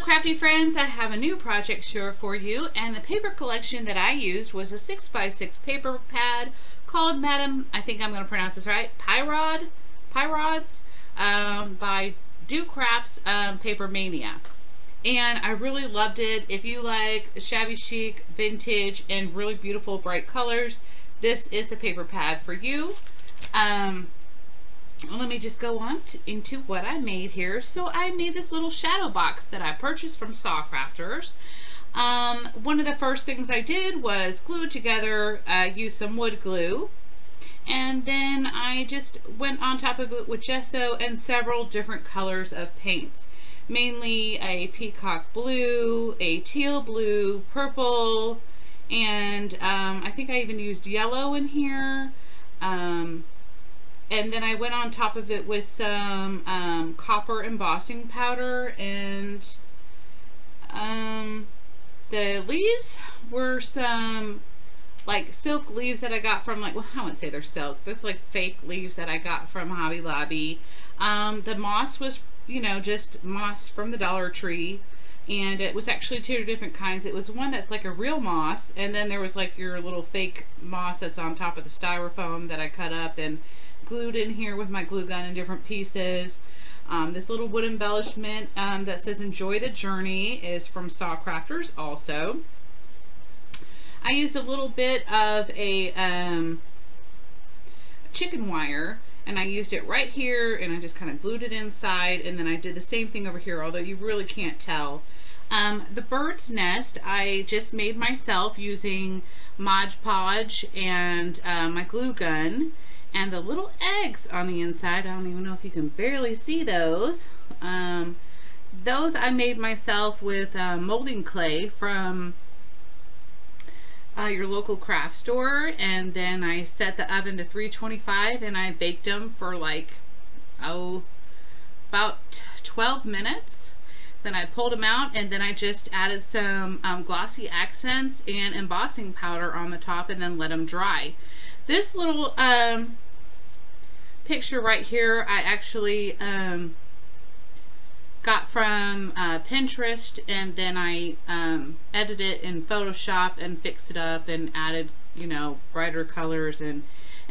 Crafty friends, I have a new project share for you, and the paper collection that I used was a 6x6 paper pad called I think I'm going to pronounce this right, Payrauds by Docrafts Paper Mania. And I really loved it. If you like shabby chic, vintage, and really beautiful bright colors, this is the paper pad for you. Let me just go on into what I made here. So I made this little shadow box that I purchased from Docrafts. One of the first things I did was glue it together, use some wood glue, and then I just went on top of it with gesso and several different colors of paints. Mainly a peacock blue, a teal blue, purple, and I think I even used yellow in here. And then I went on top of it with some copper embossing powder, and the leaves were some like silk leaves that I got from, like, well, I wouldn't say they're silk. There's like fake leaves that I got from Hobby Lobby. The moss was, you know, just moss from the Dollar Tree, and it was actually two different kinds. It was one that's like a real moss, and then there was like your little fake moss that's on top of the styrofoam that I cut up and glued in here with my glue gun in different pieces. This little wood embellishment that says "Enjoy the Journey" is from Docrafts also. I used a little bit of a chicken wire, and I used it right here, and I just kind of glued it inside, and then I did the same thing over here, although you really can't tell. The bird's nest I just made myself using Mod Podge and my glue gun. And the little eggs on the inside, I don't even know if you can barely see those. Those I made myself with molding clay from your local craft store. And then I set the oven to 325 and I baked them for like, about 12 minutes. Then I pulled them out, and then I just added some glossy accents and embossing powder on the top, and then let them dry. This little picture right here I actually got from Pinterest, and then I edited it in Photoshop and fixed it up and added, you know, brighter colors and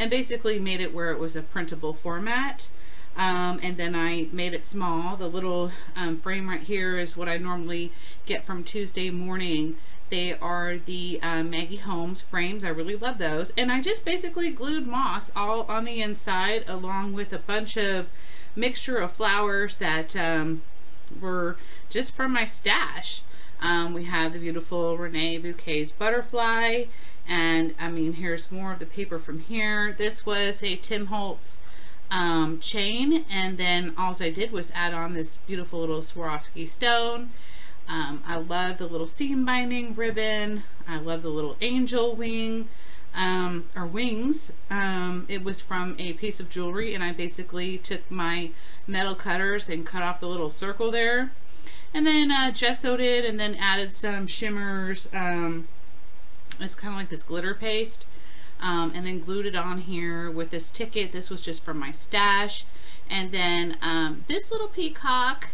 basically made it where it was a printable format. And then I made it small. The little frame right here is what I normally get from Tuesday Morning. They are the Maggie Holmes frames. I really love those. And I just basically glued moss all on the inside, along with a bunch of mixture of flowers that were just from my stash. We have the beautiful Renee Bouquet's butterfly. And I mean, here's more of the paper from here. This was a Tim Holtz chain. And then all I did was add on this beautiful little Swarovski stone. I love the little seam binding ribbon. I love the little angel wing, or wings. It was from a piece of jewelry, and I basically took my metal cutters and cut off the little circle there. And then gessoed it, and then added some shimmers. It's kind of like this glitter paste. And then glued it on here with this ticket. This was just from my stash. And then this little peacock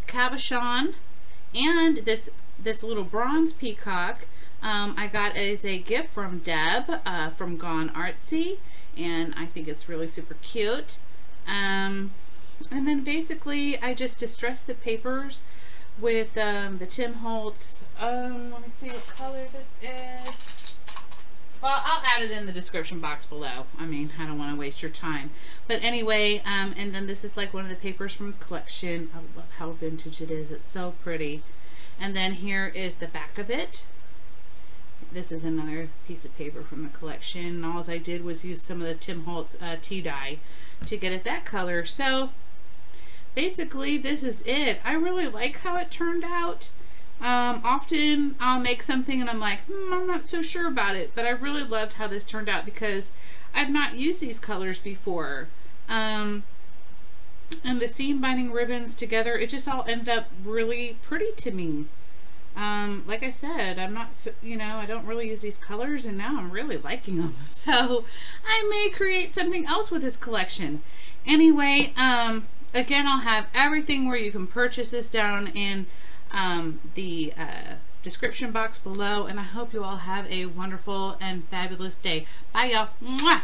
cabochon. And this little bronze peacock I got as a gift from Deb from Gone Artsy, and I think it's really super cute. And then basically I just distressed the papers with the Tim Holtz. Let me see what color this is. Well, I'll add it in the description box below. I mean, I don't want to waste your time. But anyway, and then this is like one of the papers from the collection. I love how vintage it is. It's so pretty. And then here is the back of it. This is another piece of paper from the collection. All I did was use some of the Tim Holtz tea dye to get it that color. So basically, this is it. I really like how it turned out. Often I'll make something and I'm like, I'm not so sure about it, but I really loved how this turned out because I've not used these colors before. And the seam binding ribbons together, it just all ended up really pretty to me. Like I said, I'm not, you know, I don't really use these colors, and now I'm really liking them. So I may create something else with this collection. Anyway, again, I'll have everything where you can purchase this down in the description box below, and I hope you all have a wonderful and fabulous day. Bye, y'all. Mwah!